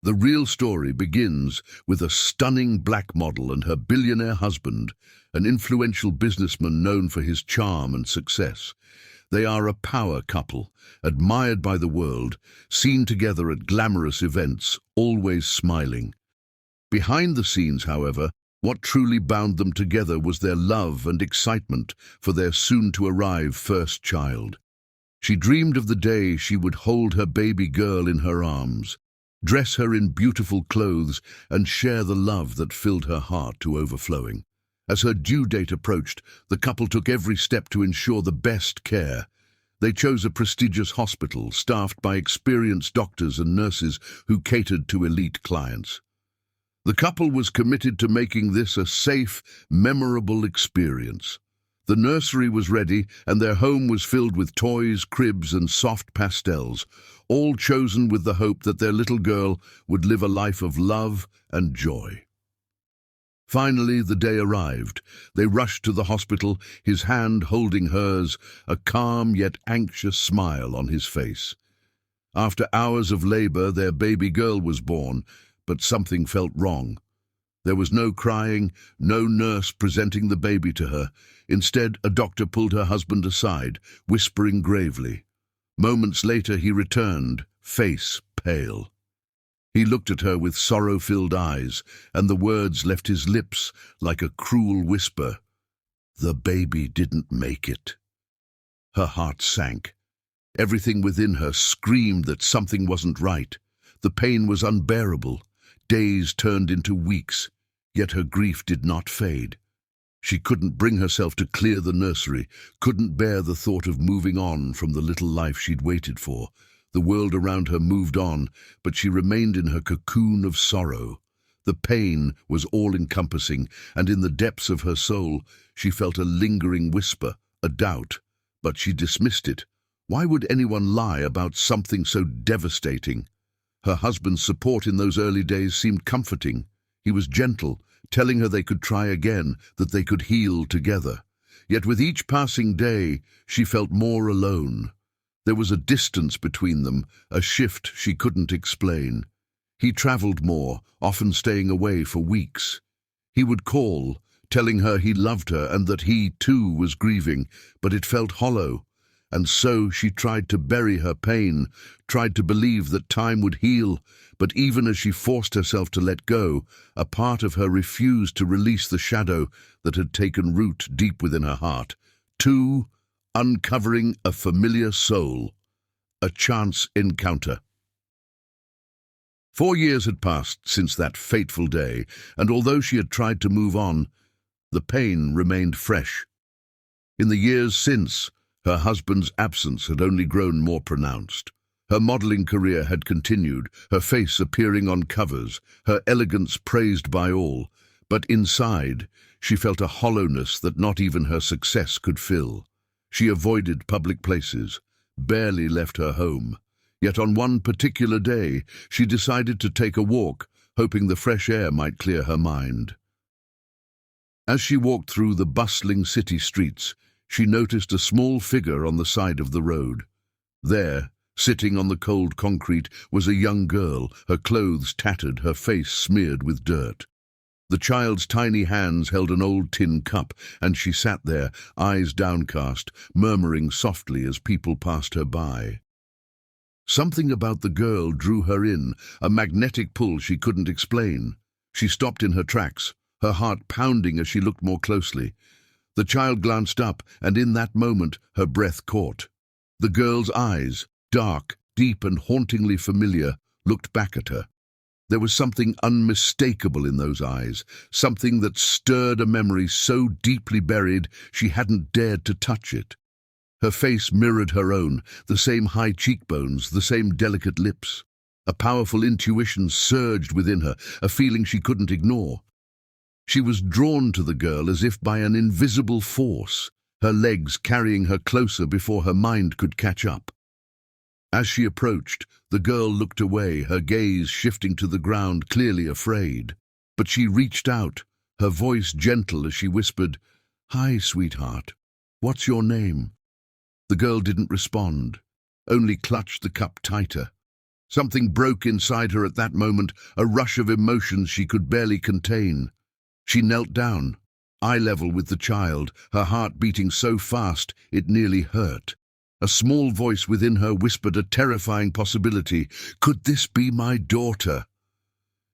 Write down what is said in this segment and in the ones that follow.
The real story begins with a stunning black model and her billionaire husband, an influential businessman known for his charm and success. They are a power couple, admired by the world, seen together at glamorous events, always smiling. Behind the scenes, however, what truly bound them together was their love and excitement for their soon-to-arrive first child. She dreamed of the day she would hold her baby girl in her arms, dress her in beautiful clothes, and share the love that filled her heart to overflowing. As her due date approached, the couple took every step to ensure the best care. They chose a prestigious hospital staffed by experienced doctors and nurses who catered to elite clients. The couple was committed to making this a safe, memorable experience. The nursery was ready, and their home was filled with toys, cribs, and soft pastels, all chosen with the hope that their little girl would live a life of love and joy. Finally, the day arrived. They rushed to the hospital, his hand holding hers, a calm yet anxious smile on his face. After hours of labor, their baby girl was born, but something felt wrong. There was no crying, no nurse presenting the baby to her. Instead, a doctor pulled her husband aside, whispering gravely. Moments later, he returned, face pale. He looked at her with sorrow-filled eyes, and the words left his lips like a cruel whisper. "The baby didn't make it." Her heart sank. Everything within her screamed that something wasn't right. The pain was unbearable. Days turned into weeks, yet her grief did not fade. She couldn't bring herself to clear the nursery, couldn't bear the thought of moving on from the little life she'd waited for. The world around her moved on, but she remained in her cocoon of sorrow. The pain was all-encompassing, and in the depths of her soul, she felt a lingering whisper, a doubt. But she dismissed it. Why would anyone lie about something so devastating? Her husband's support in those early days seemed comforting. He was gentle, telling her they could try again, that they could heal together. Yet with each passing day, she felt more alone. There was a distance between them, a shift she couldn't explain. He traveled more, often staying away for weeks. He would call, telling her he loved her and that he, too, was grieving, but it felt hollow. And so she tried to bury her pain, tried to believe that time would heal, but even as she forced herself to let go, a part of her refused to release the shadow that had taken root deep within her heart. Uncovering a familiar soul. A chance encounter. 4 years had passed since that fateful day, and although she had tried to move on, the pain remained fresh. In the years since, her husband's absence had only grown more pronounced. Her modeling career had continued, her face appearing on covers, her elegance praised by all, but inside, she felt a hollowness that not even her success could fill. She avoided public places, barely left her home. Yet on one particular day, she decided to take a walk, hoping the fresh air might clear her mind. As she walked through the bustling city streets, she noticed a small figure on the side of the road. There, sitting on the cold concrete, was a young girl, her clothes tattered, her face smeared with dirt. The child's tiny hands held an old tin cup, and she sat there, eyes downcast, murmuring softly as people passed her by. Something about the girl drew her in, a magnetic pull she couldn't explain. She stopped in her tracks, her heart pounding as she looked more closely. The child glanced up, and in that moment her breath caught. The girl's eyes, dark, deep and hauntingly familiar, looked back at her. There was something unmistakable in those eyes, something that stirred a memory so deeply buried she hadn't dared to touch it. Her face mirrored her own, the same high cheekbones, the same delicate lips. A powerful intuition surged within her, a feeling she couldn't ignore. She was drawn to the girl as if by an invisible force, her legs carrying her closer before her mind could catch up. As she approached, the girl looked away, her gaze shifting to the ground, clearly afraid. But she reached out, her voice gentle as she whispered, "Hi, sweetheart. What's your name?" The girl didn't respond, only clutched the cup tighter. Something broke inside her at that moment, a rush of emotions she could barely contain. She knelt down, eye level with the child, her heart beating so fast it nearly hurt. A small voice within her whispered a terrifying possibility. Could this be my daughter?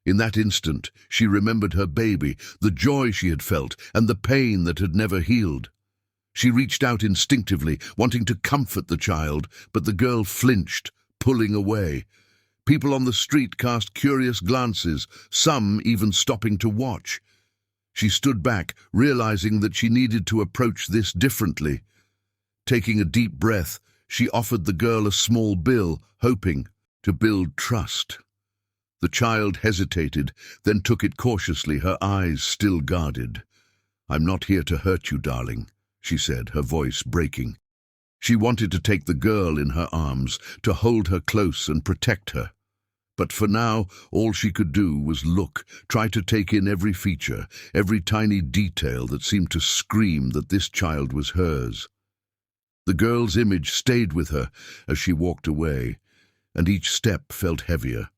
In that instant, she remembered her baby, the joy she had felt, and the pain that had never healed. She reached out instinctively, wanting to comfort the child, but the girl flinched, pulling away. People on the street cast curious glances, some even stopping to watch. She stood back, realizing that she needed to approach this differently. Taking a deep breath, she offered the girl a small bill, hoping to build trust. The child hesitated, then took it cautiously, her eyes still guarded. "I'm not here to hurt you, darling," she said, her voice breaking. She wanted to take the girl in her arms, to hold her close and protect her. But for now, all she could do was look, try to take in every feature, every tiny detail that seemed to scream that this child was hers. The girl's image stayed with her as she walked away, and each step felt heavier.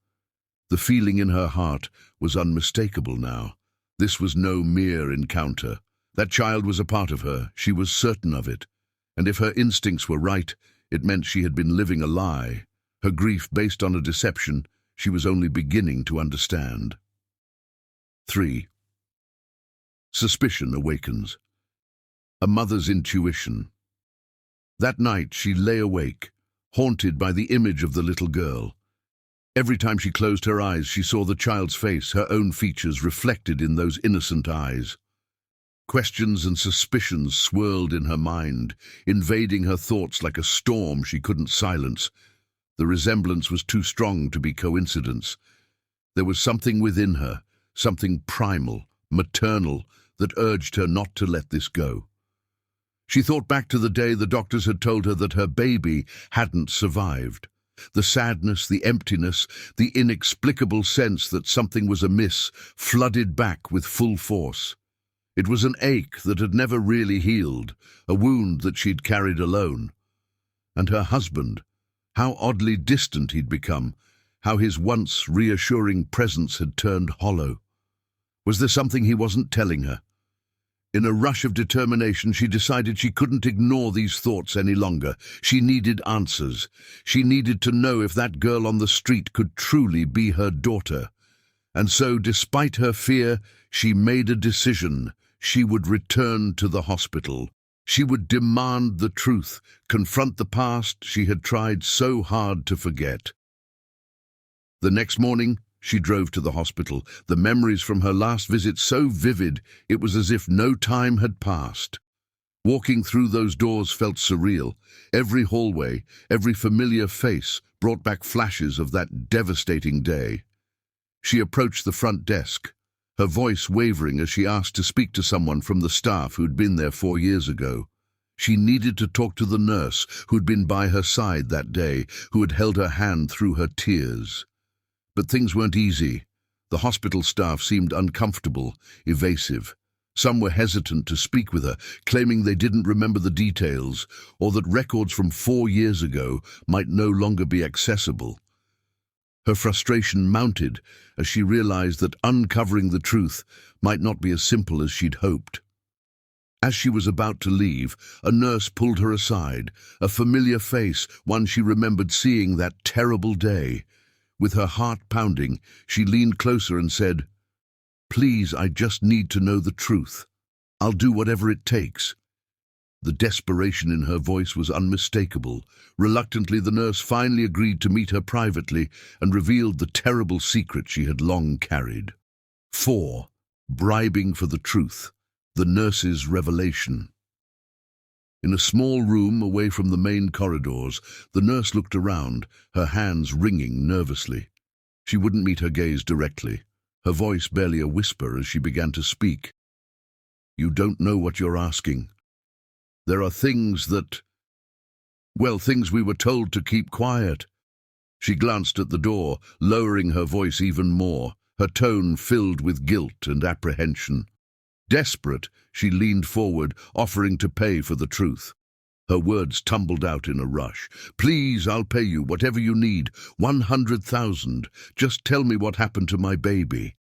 The feeling in her heart was unmistakable now. This was no mere encounter. That child was a part of her, she was certain of it. And if her instincts were right, it meant she had been living a lie. Her grief based on a deception she was only beginning to understand. 3. Suspicion awakens. A mother's intuition. That night she lay awake, haunted by the image of the little girl. Every time she closed her eyes, she saw the child's face, her own features reflected in those innocent eyes. Questions and suspicions swirled in her mind, invading her thoughts like a storm she couldn't silence. The resemblance was too strong to be coincidence. There was something within her, something primal, maternal, that urged her not to let this go. She thought back to the day the doctors had told her that her baby hadn't survived. The sadness, the emptiness, the inexplicable sense that something was amiss flooded back with full force. It was an ache that had never really healed, a wound that she'd carried alone. And her husband, how oddly distant he'd become, how his once reassuring presence had turned hollow. Was there something he wasn't telling her? In a rush of determination, she decided she couldn't ignore these thoughts any longer. She needed answers. She needed to know if that girl on the street could truly be her daughter. And so, despite her fear, she made a decision. She would return to the hospital. She would demand the truth, confront the past she had tried so hard to forget. The next morning, she drove to the hospital, the memories from her last visit so vivid it was as if no time had passed. Walking through those doors felt surreal. Every hallway, every familiar face brought back flashes of that devastating day. She approached the front desk, her voice wavering as she asked to speak to someone from the staff who'd been there 4 years ago. She needed to talk to the nurse who'd been by her side that day, who had held her hand through her tears. But things weren't easy. The hospital staff seemed uncomfortable, evasive. Some were hesitant to speak with her, claiming they didn't remember the details, or that records from 4 years ago might no longer be accessible. Her frustration mounted as she realized that uncovering the truth might not be as simple as she'd hoped. As she was about to leave, a nurse pulled her aside, a familiar face, one she remembered seeing that terrible day. With her heart pounding, she leaned closer and said, "Please, I just need to know the truth. I'll do whatever it takes." The desperation in her voice was unmistakable. Reluctantly, the nurse finally agreed to meet her privately and revealed the terrible secret she had long carried. 4. Bribing for the truth. The nurse's revelation. In a small room away from the main corridors, the nurse looked around, her hands wringing nervously. She wouldn't meet her gaze directly, her voice barely a whisper as she began to speak. "You don't know what you're asking. There are things things we were told to keep quiet." She glanced at the door, lowering her voice even more, her tone filled with guilt and apprehension. Desperate, she leaned forward, offering to pay for the truth. Her words tumbled out in a rush. "Please, I'll pay you, whatever you need. 100,000. Just tell me what happened to my baby."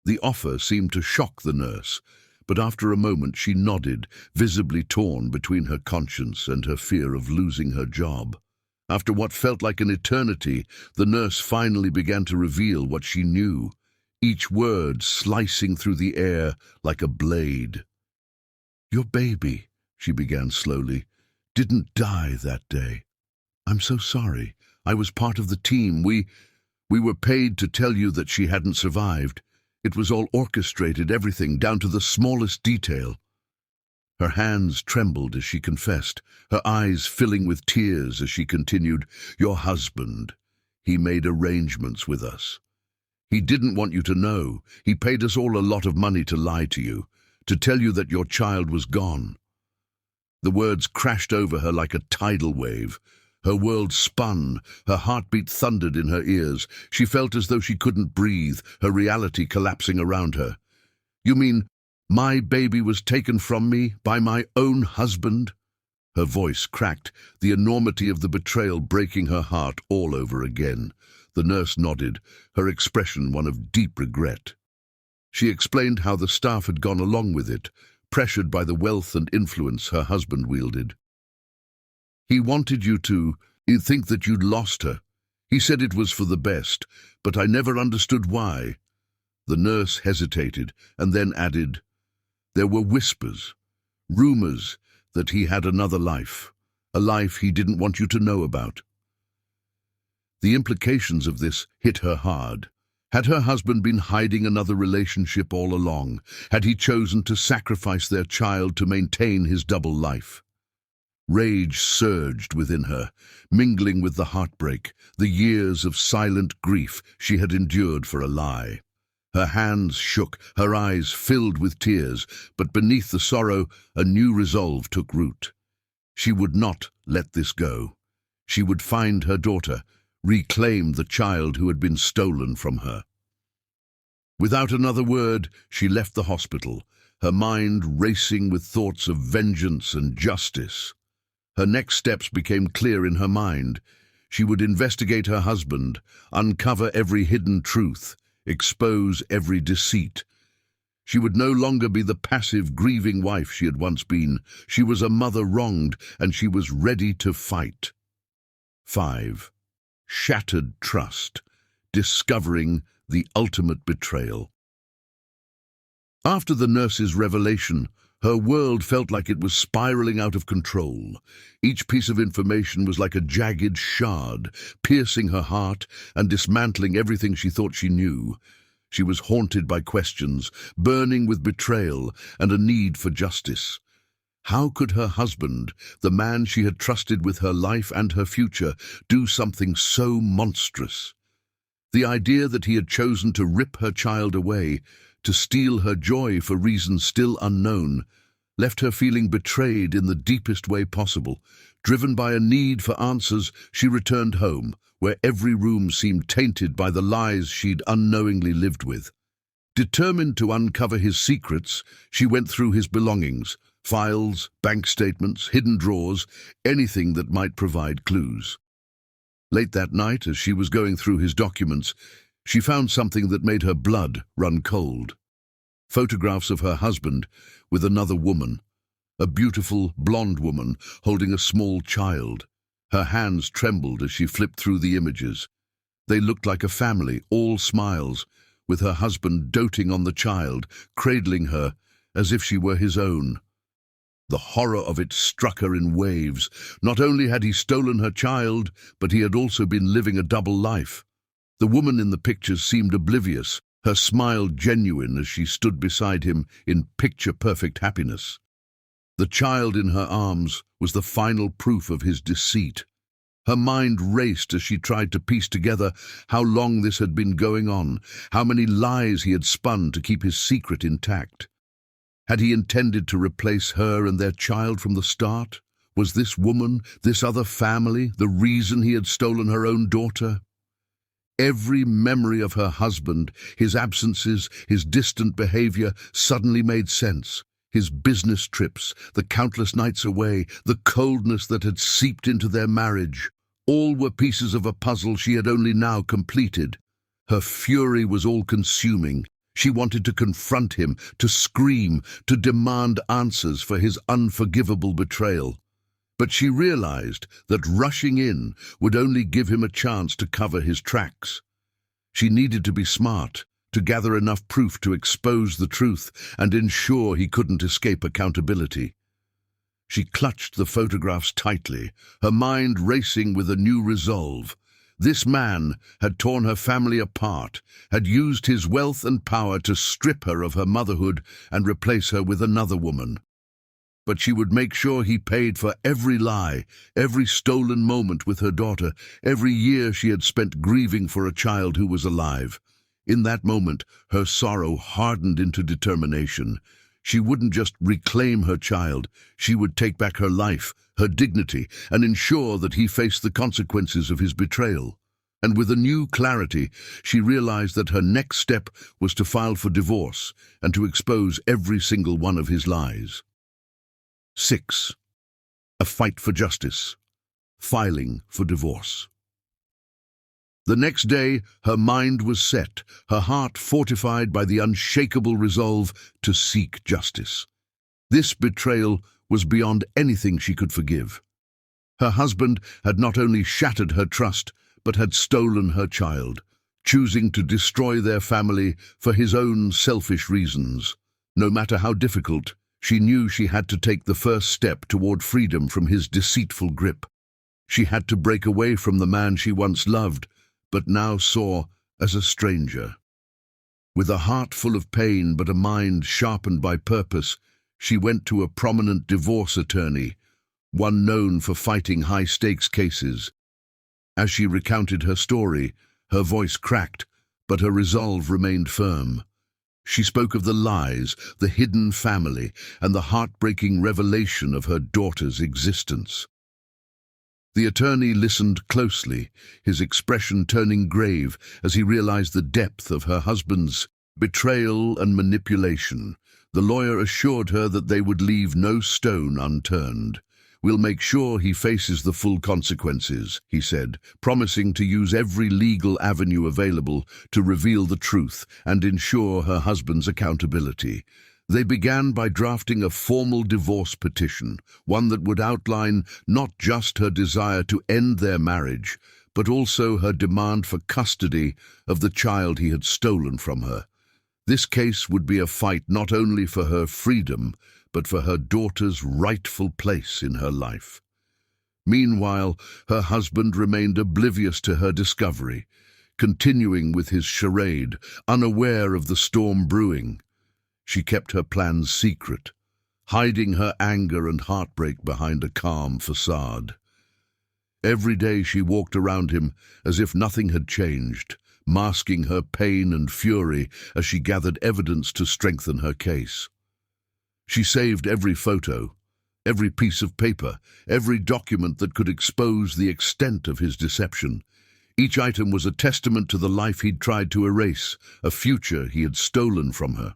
The offer seemed to shock the nurse, but after a moment she nodded, visibly torn between her conscience and her fear of losing her job. After what felt like an eternity, the nurse finally began to reveal what she knew, each word slicing through the air like a blade. "Your baby," she began slowly, "didn't die that day. I'm so sorry. I was part of the team. We were paid to tell you that she hadn't survived. It was all orchestrated, everything, down to the smallest detail." Her hands trembled as she confessed, her eyes filling with tears as she continued, "Your husband, he made arrangements with us. He didn't want you to know. He paid us all a lot of money to lie to you, to tell you that your child was gone." The words crashed over her like a tidal wave. Her world spun, her heartbeat thundered in her ears. She felt as though she couldn't breathe, her reality collapsing around her. "You mean my baby was taken from me by my own husband?" Her voice cracked, the enormity of the betrayal breaking her heart all over again. The nurse nodded, her expression one of deep regret. She explained how the staff had gone along with it, pressured by the wealth and influence her husband wielded. "He wanted you to think that you'd lost her. He said it was for the best, but I never understood why." The nurse hesitated and then added, "There were whispers, rumors that he had another life, a life he didn't want you to know about." The implications of this hit her hard. Had her husband been hiding another relationship all along? Had he chosen to sacrifice their child to maintain his double life? Rage surged within her, mingling with the heartbreak, the years of silent grief she had endured for a lie. Her hands shook, her eyes filled with tears, but beneath the sorrow, a new resolve took root. She would not let this go. She would find her daughter, reclaim the child who had been stolen from her. Without another word, she left the hospital, her mind racing with thoughts of vengeance and justice. Her next steps became clear in her mind. She would investigate her husband, uncover every hidden truth, expose every deceit. She would no longer be the passive, grieving wife she had once been. She was a mother wronged, and she was ready to fight. 5. Shattered trust, discovering the ultimate betrayal. After the nurse's revelation, her world felt like it was spiraling out of control. Each piece of information was like a jagged shard, piercing her heart and dismantling everything she thought she knew. She was haunted by questions, burning with betrayal and a need for justice. How could her husband, the man she had trusted with her life and her future, do something so monstrous? The idea that he had chosen to rip her child away, to steal her joy for reasons still unknown, left her feeling betrayed in the deepest way possible. Driven by a need for answers, she returned home, where every room seemed tainted by the lies she'd unknowingly lived with. Determined to uncover his secrets, she went through his belongings, files, bank statements, hidden drawers, anything that might provide clues. Late that night, as she was going through his documents, she found something that made her blood run cold. Photographs of her husband with another woman, a beautiful blonde woman holding a small child. Her hands trembled as she flipped through the images. They looked like a family, all smiles, with her husband doting on the child, cradling her as if she were his own. The horror of it struck her in waves. Not only had he stolen her child, but he had also been living a double life. The woman in the pictures seemed oblivious, her smile genuine as she stood beside him in picture-perfect happiness. The child in her arms was the final proof of his deceit. Her mind raced as she tried to piece together how long this had been going on, how many lies he had spun to keep his secret intact. Had he intended to replace her and their child from the start? Was this woman, this other family, the reason he had stolen her own daughter? Every memory of her husband, his absences, his distant behavior, suddenly made sense. His business trips, the countless nights away, the coldness that had seeped into their marriage, all were pieces of a puzzle she had only now completed. Her fury was all-consuming. She wanted to confront him, to scream, to demand answers for his unforgivable betrayal. But she realized that rushing in would only give him a chance to cover his tracks. She needed to be smart, to gather enough proof to expose the truth and ensure he couldn't escape accountability. She clutched the photographs tightly, her mind racing with a new resolve. This man had torn her family apart, had used his wealth and power to strip her of her motherhood and replace her with another woman. But she would make sure he paid for every lie, every stolen moment with her daughter, every year she had spent grieving for a child who was alive. In that moment, her sorrow hardened into determination. She wouldn't just reclaim her child, she would take back her life, her dignity, and ensure that he faced the consequences of his betrayal. And with a new clarity, she realized that her next step was to file for divorce and to expose every single one of his lies. 6. A fight for justice. Filing for divorce. The next day, her mind was set, her heart fortified by the unshakable resolve to seek justice. This betrayal was beyond anything she could forgive. Her husband had not only shattered her trust, but had stolen her child, choosing to destroy their family for his own selfish reasons. No matter how difficult, she knew she had to take the first step toward freedom from his deceitful grip. She had to break away from the man she once loved, but now saw as a stranger. With a heart full of pain but a mind sharpened by purpose, she went to a prominent divorce attorney, one known for fighting high-stakes cases. As she recounted her story, her voice cracked, but her resolve remained firm. She spoke of the lies, the hidden family, and the heartbreaking revelation of her daughter's existence. The attorney listened closely, his expression turning grave as he realized the depth of her husband's betrayal and manipulation. The lawyer assured her that they would leave no stone unturned. "We'll make sure he faces the full consequences," he said, promising to use every legal avenue available to reveal the truth and ensure her husband's accountability. They began by drafting a formal divorce petition, one that would outline not just her desire to end their marriage, but also her demand for custody of the child he had stolen from her. This case would be a fight not only for her freedom, but for her daughter's rightful place in her life. Meanwhile, her husband remained oblivious to her discovery, continuing with his charade, unaware of the storm brewing. She kept her plans secret, hiding her anger and heartbreak behind a calm facade. Every day she walked around him as if nothing had changed, masking her pain and fury as she gathered evidence to strengthen her case. She saved every photo, every piece of paper, every document that could expose the extent of his deception. Each item was a testament to the life he'd tried to erase, a future he had stolen from her.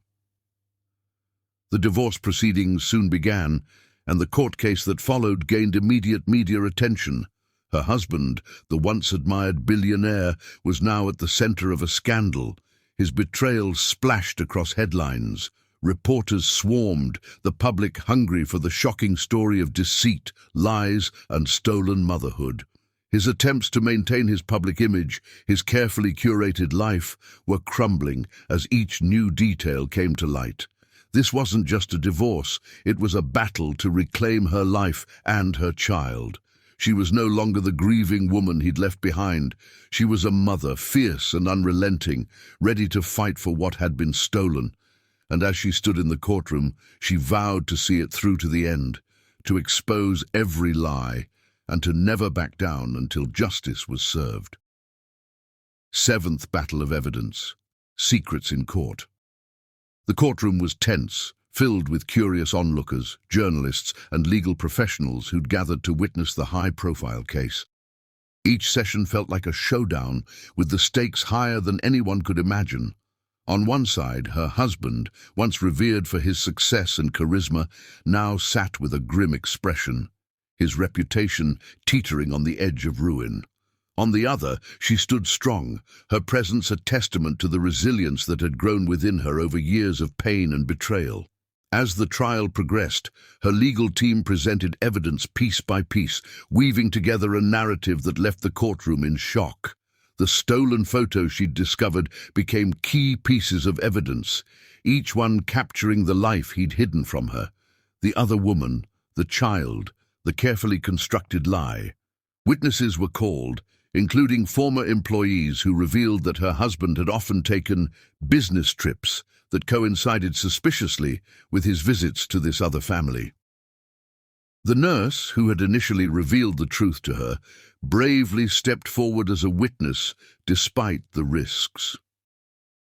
The divorce proceedings soon began, and the court case that followed gained immediate media attention. Her husband, the once admired billionaire, was now at the center of a scandal. His betrayal splashed across headlines. Reporters swarmed, the public hungry for the shocking story of deceit, lies, and stolen motherhood. His attempts to maintain his public image, his carefully curated life, were crumbling as each new detail came to light. This wasn't just a divorce, it was a battle to reclaim her life and her child. She was no longer the grieving woman he'd left behind. She was a mother, fierce and unrelenting, ready to fight for what had been stolen. And as she stood in the courtroom, she vowed to see it through to the end, to expose every lie, and to never back down until justice was served. 7th Battle of Evidence. Secrets in Court. The courtroom was tense, filled with curious onlookers, journalists, and legal professionals who'd gathered to witness the high-profile case. Each session felt like a showdown, with the stakes higher than anyone could imagine. On one side, her husband, once revered for his success and charisma, now sat with a grim expression, his reputation teetering on the edge of ruin. On the other, she stood strong, her presence a testament to the resilience that had grown within her over years of pain and betrayal. As the trial progressed, her legal team presented evidence piece by piece, weaving together a narrative that left the courtroom in shock. The stolen photos she'd discovered became key pieces of evidence, each one capturing the life he'd hidden from her. The other woman, the child, the carefully constructed lie. Witnesses were called, including former employees who revealed that her husband had often taken business trips that coincided suspiciously with his visits to this other family. The nurse, who had initially revealed the truth to her, bravely stepped forward as a witness despite the risks.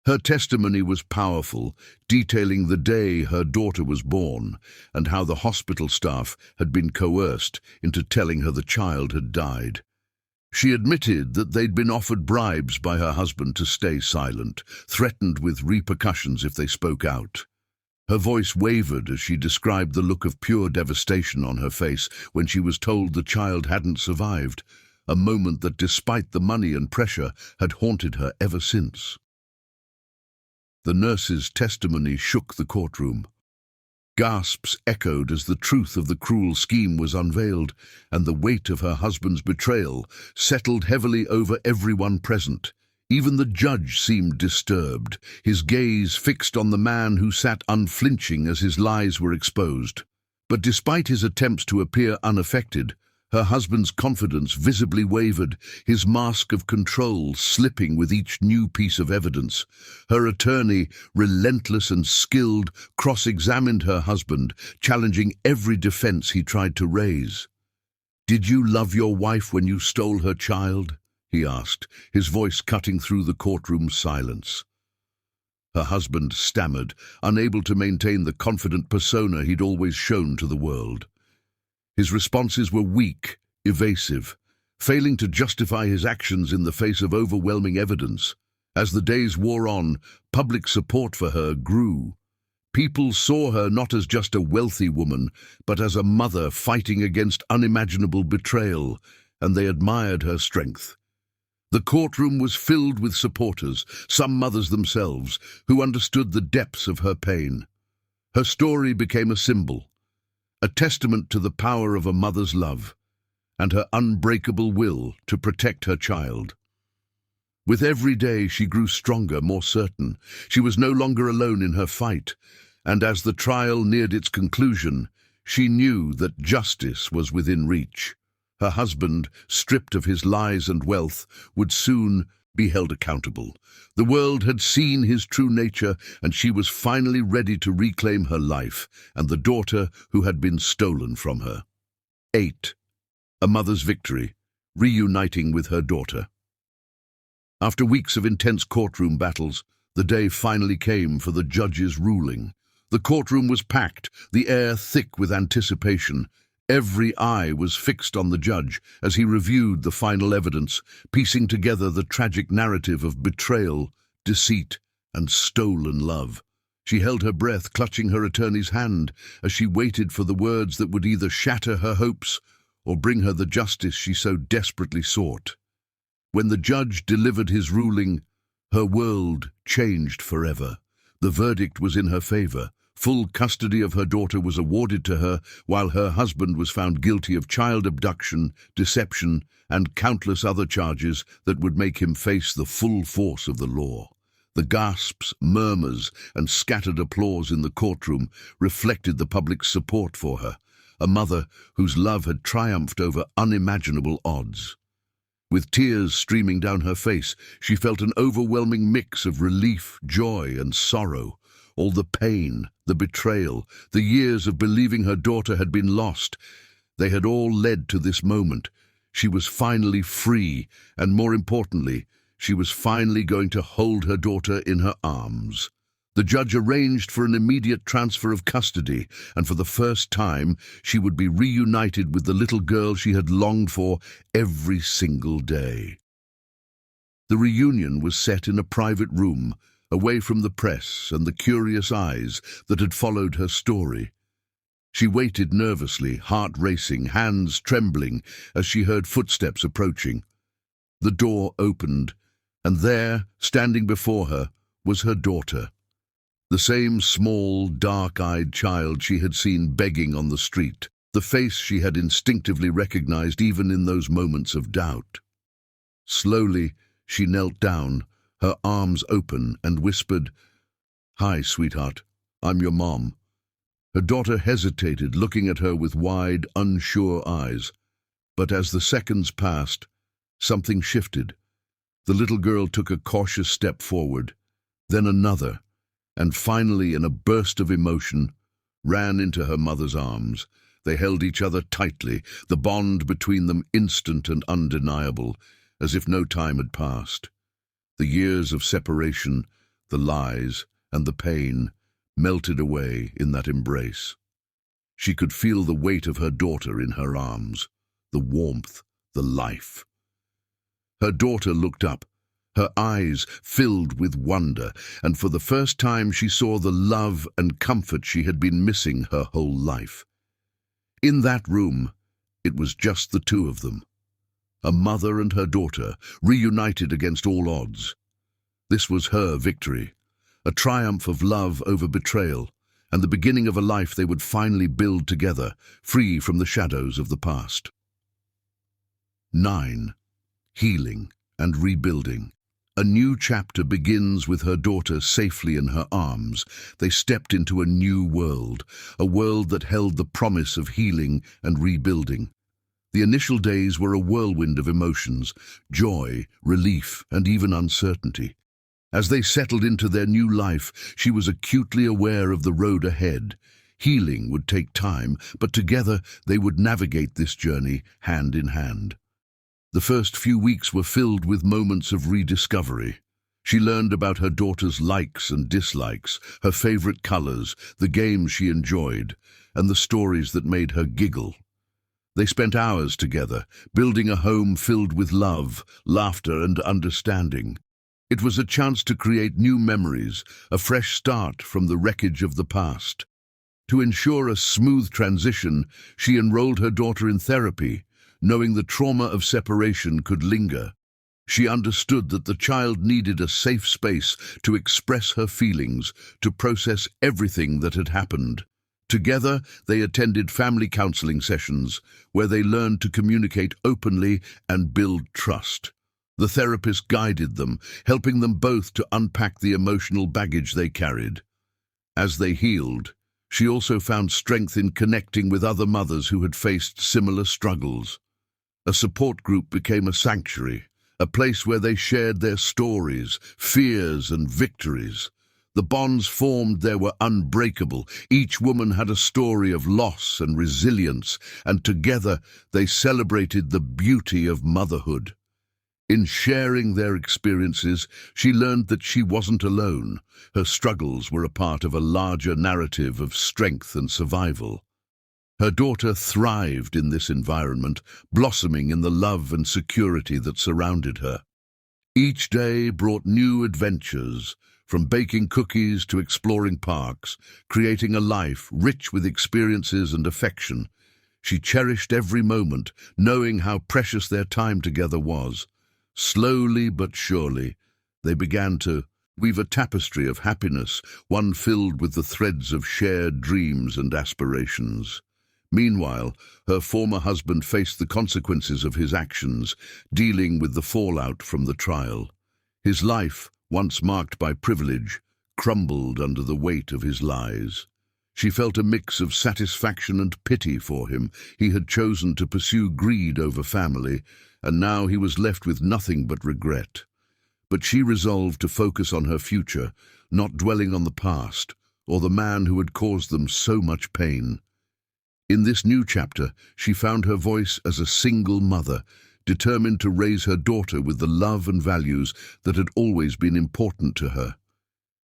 Her testimony was powerful, detailing the day her daughter was born and how the hospital staff had been coerced into telling her the child had died. She admitted that they'd been offered bribes by her husband to stay silent, threatened with repercussions if they spoke out. Her voice wavered as she described the look of pure devastation on her face when she was told the child hadn't survived, a moment that, despite the money and pressure, had haunted her ever since. The nurse's testimony shook the courtroom. Gasps echoed as the truth of the cruel scheme was unveiled, and the weight of her husband's betrayal settled heavily over everyone present. Even the judge seemed disturbed, his gaze fixed on the man who sat unflinching as his lies were exposed. But despite his attempts to appear unaffected, her husband's confidence visibly wavered, his mask of control slipping with each new piece of evidence. Her attorney, relentless and skilled, cross-examined her husband, challenging every defense he tried to raise. "Did you love your wife when you stole her child?" he asked, his voice cutting through the courtroom's silence. Her husband stammered, unable to maintain the confident persona he'd always shown to the world. His responses were weak, evasive, failing to justify his actions in the face of overwhelming evidence. As the days wore on, public support for her grew. People saw her not as just a wealthy woman, but as a mother fighting against unimaginable betrayal, and they admired her strength. The courtroom was filled with supporters, some mothers themselves, who understood the depths of her pain. Her story became a symbol, a testament to the power of a mother's love and her unbreakable will to protect her child. With every day she grew stronger, more certain. She was no longer alone in her fight, and as the trial neared its conclusion, she knew that justice was within reach. Her husband, stripped of his lies and wealth, would soon be held accountable. The world had seen his true nature, and she was finally ready to reclaim her life and the daughter who had been stolen from her. 8. A mother's victory, reuniting with her daughter. After weeks of intense courtroom battles, the day finally came for the judge's ruling. The courtroom was packed, the air thick with anticipation. Every eye was fixed on the judge as he reviewed the final evidence, piecing together the tragic narrative of betrayal, deceit, and stolen love. She held her breath, clutching her attorney's hand, as she waited for the words that would either shatter her hopes or bring her the justice she so desperately sought. When the judge delivered his ruling, her world changed forever. The verdict was in her favor. Full custody of her daughter was awarded to her, while her husband was found guilty of child abduction, deception, and countless other charges that would make him face the full force of the law. The gasps, murmurs, and scattered applause in the courtroom reflected the public's support for her, a mother whose love had triumphed over unimaginable odds. With tears streaming down her face, she felt an overwhelming mix of relief, joy, and sorrow. All the pain, the betrayal, the years of believing her daughter had been lost, they had all led to this moment. She was finally free, and more importantly, she was finally going to hold her daughter in her arms. The judge arranged for an immediate transfer of custody, and for the first time, she would be reunited with the little girl she had longed for every single day. The reunion was set in a private room, away from the press and the curious eyes that had followed her story. She waited nervously, heart racing, hands trembling, as she heard footsteps approaching. The door opened, and there, standing before her, was her daughter. The same small, dark-eyed child she had seen begging on the street, the face she had instinctively recognized even in those moments of doubt. Slowly, she knelt down, her arms open, and whispered, "Hi, sweetheart, I'm your mom." Her daughter hesitated, looking at her with wide, unsure eyes. But as the seconds passed, something shifted. The little girl took a cautious step forward, then another, and finally, in a burst of emotion, ran into her mother's arms. They held each other tightly, the bond between them instant and undeniable, as if no time had passed. The years of separation, the lies, and the pain melted away in that embrace. She could feel the weight of her daughter in her arms, the warmth, the life. Her daughter looked up, her eyes filled with wonder, and for the first time she saw the love and comfort she had been missing her whole life. In that room, it was just the two of them. A mother and her daughter, reunited against all odds. This was her victory, a triumph of love over betrayal, and the beginning of a life they would finally build together, free from the shadows of the past. 9. Healing and rebuilding. A new chapter begins with her daughter safely in her arms. They stepped into a new world, a world that held the promise of healing and rebuilding. The initial days were a whirlwind of emotions, joy, relief, and even uncertainty. As they settled into their new life, she was acutely aware of the road ahead. Healing would take time, but together they would navigate this journey hand in hand. The first few weeks were filled with moments of rediscovery. She learned about her daughter's likes and dislikes, her favorite colors, the games she enjoyed, and the stories that made her giggle. They spent hours together, building a home filled with love, laughter, and understanding. It was a chance to create new memories, a fresh start from the wreckage of the past. To ensure a smooth transition, she enrolled her daughter in therapy, knowing the trauma of separation could linger. She understood that the child needed a safe space to express her feelings, to process everything that had happened. Together, they attended family counseling sessions, where they learned to communicate openly and build trust. The therapist guided them, helping them both to unpack the emotional baggage they carried. As they healed, she also found strength in connecting with other mothers who had faced similar struggles. A support group became a sanctuary, a place where they shared their stories, fears, and victories. The bonds formed there were unbreakable. Each woman had a story of loss and resilience, and together they celebrated the beauty of motherhood. In sharing their experiences, she learned that she wasn't alone. Her struggles were a part of a larger narrative of strength and survival. Her daughter thrived in this environment, blossoming in the love and security that surrounded her. Each day brought new adventures, from baking cookies to exploring parks, creating a life rich with experiences and affection. She cherished every moment, knowing how precious their time together was. Slowly but surely, they began to weave a tapestry of happiness, one filled with the threads of shared dreams and aspirations. Meanwhile, her former husband faced the consequences of his actions, dealing with the fallout from the trial. His life, once marked by privilege, crumbled under the weight of his lies. She felt a mix of satisfaction and pity for him. He had chosen to pursue greed over family, and now he was left with nothing but regret. But she resolved to focus on her future, not dwelling on the past, or the man who had caused them so much pain. In this new chapter, she found her voice as a single mother, determined to raise her daughter with the love and values that had always been important to her.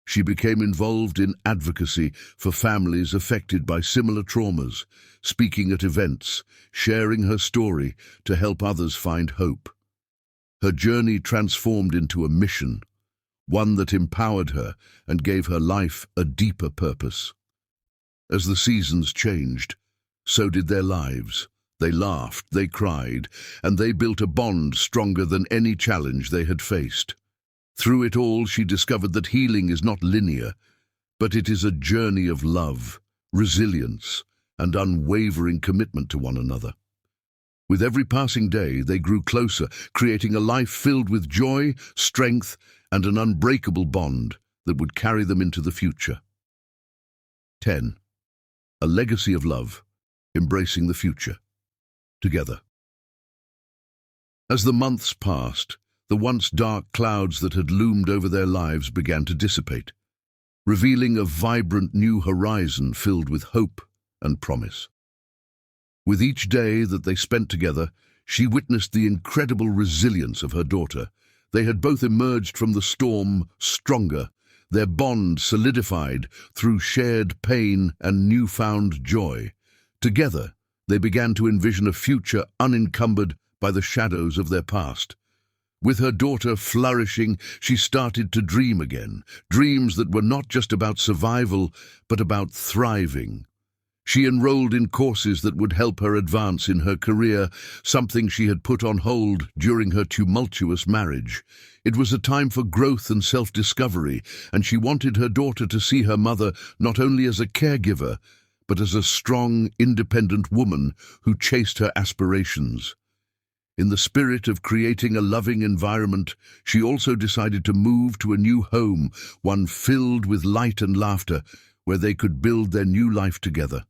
She became involved in advocacy for families affected by similar traumas, speaking at events, sharing her story to help others find hope. Her journey transformed into a mission, one that empowered her and gave her life a deeper purpose. As the seasons changed, so did their lives. They laughed, they cried, and they built a bond stronger than any challenge they had faced. Through it all, she discovered that healing is not linear, but it is a journey of love, resilience, and unwavering commitment to one another. With every passing day, they grew closer, creating a life filled with joy, strength, and an unbreakable bond that would carry them into the future. 10. A legacy of love, embracing the future. Together. As the months passed, the once dark clouds that had loomed over their lives began to dissipate, revealing a vibrant new horizon filled with hope and promise. With each day that they spent together, she witnessed the incredible resilience of her daughter. They had both emerged from the storm stronger, their bond solidified through shared pain and newfound joy. Together, they began to envision a future unencumbered by the shadows of their past. With her daughter flourishing, she started to dream again, dreams that were not just about survival, but about thriving. She enrolled in courses that would help her advance in her career, something she had put on hold during her tumultuous marriage. It was a time for growth and self-discovery, and she wanted her daughter to see her mother not only as a caregiver, but as a strong, independent woman who chased her aspirations. In the spirit of creating a loving environment, she also decided to move to a new home, one filled with light and laughter, where they could build their new life together.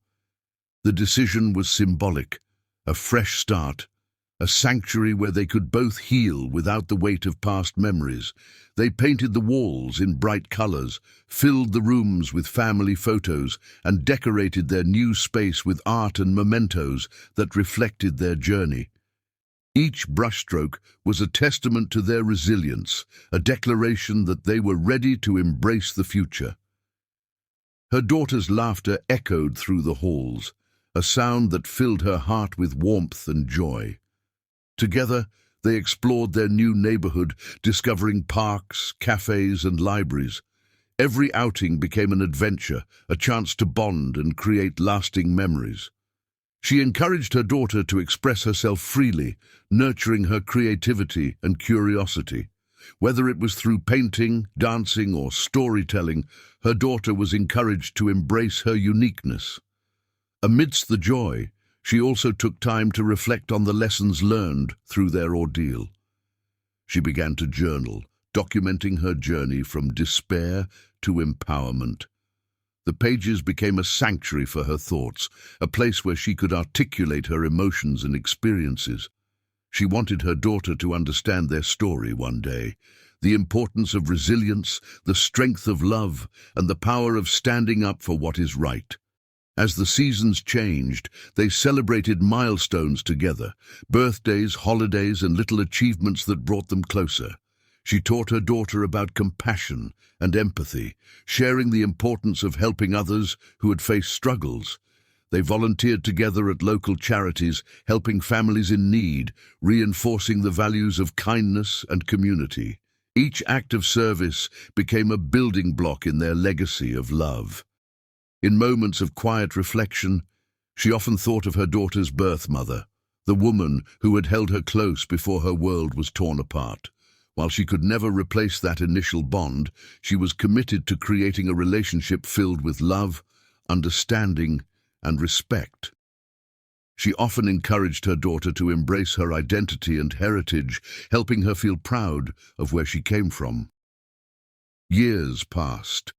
The decision was symbolic, a fresh start, a sanctuary where they could both heal without the weight of past memories. They painted the walls in bright colors, filled the rooms with family photos, and decorated their new space with art and mementos that reflected their journey. Each brushstroke was a testament to their resilience, a declaration that they were ready to embrace the future. Her daughter's laughter echoed through the halls, a sound that filled her heart with warmth and joy. Together, they explored their new neighborhood, discovering parks, cafes, and libraries. Every outing became an adventure, a chance to bond and create lasting memories. She encouraged her daughter to express herself freely, nurturing her creativity and curiosity. Whether it was through painting, dancing, or storytelling, her daughter was encouraged to embrace her uniqueness. Amidst the joy, she also took time to reflect on the lessons learned through their ordeal. She began to journal, documenting her journey from despair to empowerment. The pages became a sanctuary for her thoughts, a place where she could articulate her emotions and experiences. She wanted her daughter to understand their story one day, the importance of resilience, the strength of love, and the power of standing up for what is right. As the seasons changed, they celebrated milestones together, birthdays, holidays, and little achievements that brought them closer. She taught her daughter about compassion and empathy, sharing the importance of helping others who had faced struggles. They volunteered together at local charities, helping families in need, reinforcing the values of kindness and community. Each act of service became a building block in their legacy of love. In moments of quiet reflection, she often thought of her daughter's birth mother, the woman who had held her close before her world was torn apart. While she could never replace that initial bond, she was committed to creating a relationship filled with love, understanding, and respect. She often encouraged her daughter to embrace her identity and heritage, helping her feel proud of where she came from. Years passed,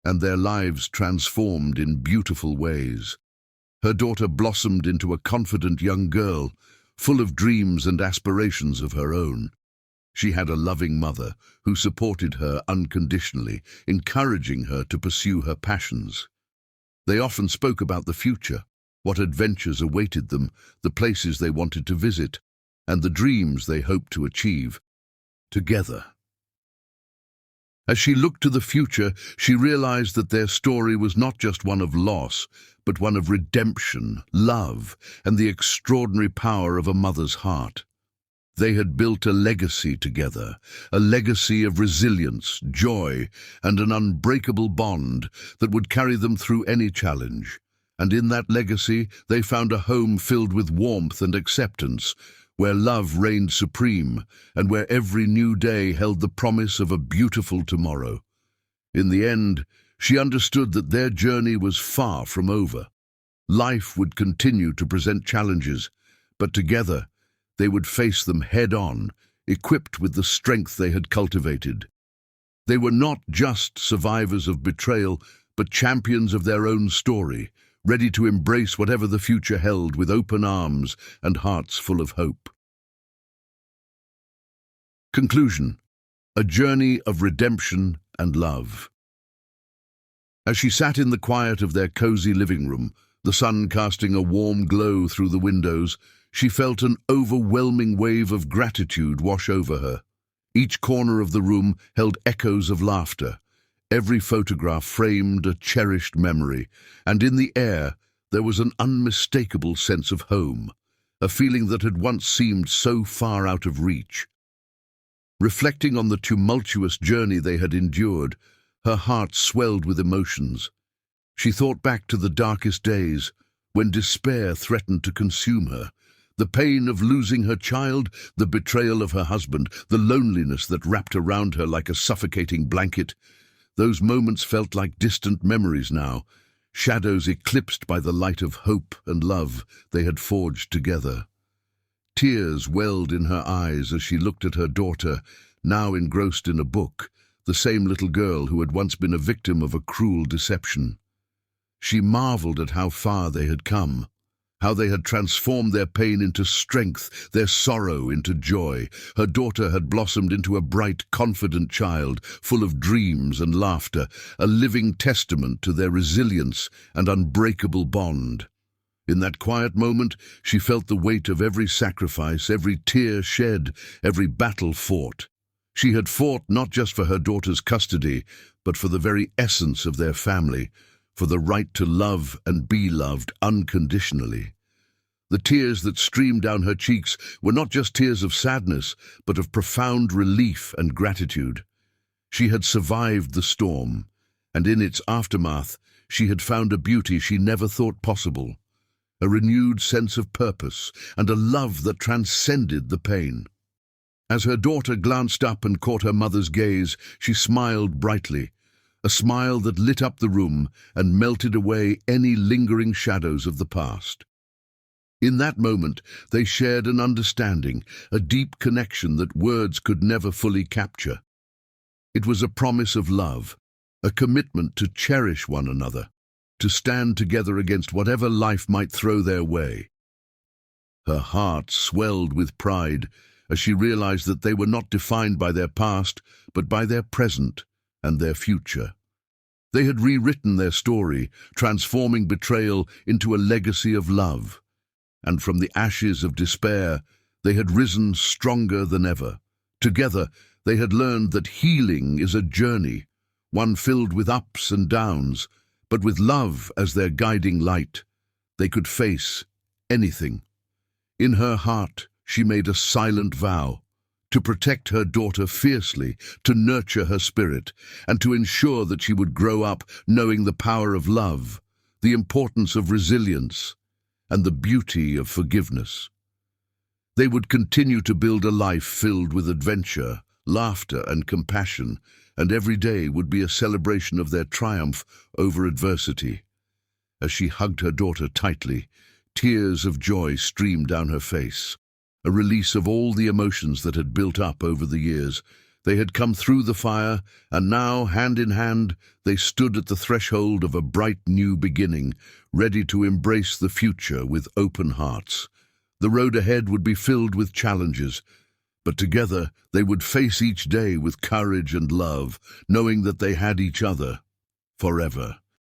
and their lives transformed in beautiful ways. Her daughter blossomed into a confident young girl, full of dreams and aspirations of her own. She had a loving mother who supported her unconditionally, encouraging her to pursue her passions. They often spoke about the future, what adventures awaited them, the places they wanted to visit, and the dreams they hoped to achieve together. As she looked to the future, she realized that their story was not just one of loss, but one of redemption, love, and the extraordinary power of a mother's heart. They had built a legacy together, a legacy of resilience, joy, and an unbreakable bond that would carry them through any challenge. And in that legacy, they found a home filled with warmth and acceptance, where love reigned supreme, and where every new day held the promise of a beautiful tomorrow. In the end, she understood that their journey was far from over. Life would continue to present challenges, but together, they would face them head-on, equipped with the strength they had cultivated. They were not just survivors of betrayal, but champions of their own story, ready to embrace whatever the future held with open arms and hearts full of hope. Conclusion: a journey of redemption and love. As she sat in the quiet of their cozy living room, the sun casting a warm glow through the windows, she felt an overwhelming wave of gratitude wash over her. Each corner of the room held echoes of laughter. Every photograph framed a cherished memory, and in the air there was an unmistakable sense of home, a feeling that had once seemed so far out of reach. Reflecting on the tumultuous journey they had endured, her heart swelled with emotions. She thought back to the darkest days, when despair threatened to consume her. The pain of losing her child, the betrayal of her husband, the loneliness that wrapped around her like a suffocating blanket. Those moments felt like distant memories now, shadows eclipsed by the light of hope and love they had forged together. Tears welled in her eyes as she looked at her daughter, now engrossed in a book, the same little girl who had once been a victim of a cruel deception. She marveled at how far they had come, how they had transformed their pain into strength, their sorrow into joy. Her daughter had blossomed into a bright, confident child, full of dreams and laughter, a living testament to their resilience and unbreakable bond. In that quiet moment, she felt the weight of every sacrifice, every tear shed, every battle fought. She had fought not just for her daughter's custody, but for the very essence of their family, for the right to love and be loved unconditionally. The tears that streamed down her cheeks were not just tears of sadness, but of profound relief and gratitude. She had survived the storm, and in its aftermath, she had found a beauty she never thought possible, a renewed sense of purpose and a love that transcended the pain. As her daughter glanced up and caught her mother's gaze, she smiled brightly, a smile that lit up the room and melted away any lingering shadows of the past. In that moment, they shared an understanding, a deep connection that words could never fully capture. It was a promise of love, a commitment to cherish one another, to stand together against whatever life might throw their way. Her heart swelled with pride as she realized that they were not defined by their past, but by their present and their future. They had rewritten their story, transforming betrayal into a legacy of love. And from the ashes of despair, they had risen stronger than ever. Together, they had learned that healing is a journey, one filled with ups and downs, but with love as their guiding light, they could face anything. In her heart, she made a silent vow to protect her daughter fiercely, to nurture her spirit, and to ensure that she would grow up knowing the power of love, the importance of resilience, and the beauty of forgiveness. They would continue to build a life filled with adventure, laughter, and compassion, and every day would be a celebration of their triumph over adversity. As she hugged her daughter tightly, tears of joy streamed down her face, a release of all the emotions that had built up over the years. They had come through the fire, and now, hand in hand, they stood at the threshold of a bright new beginning, ready to embrace the future with open hearts. The road ahead would be filled with challenges, but together they would face each day with courage and love, knowing that they had each other forever.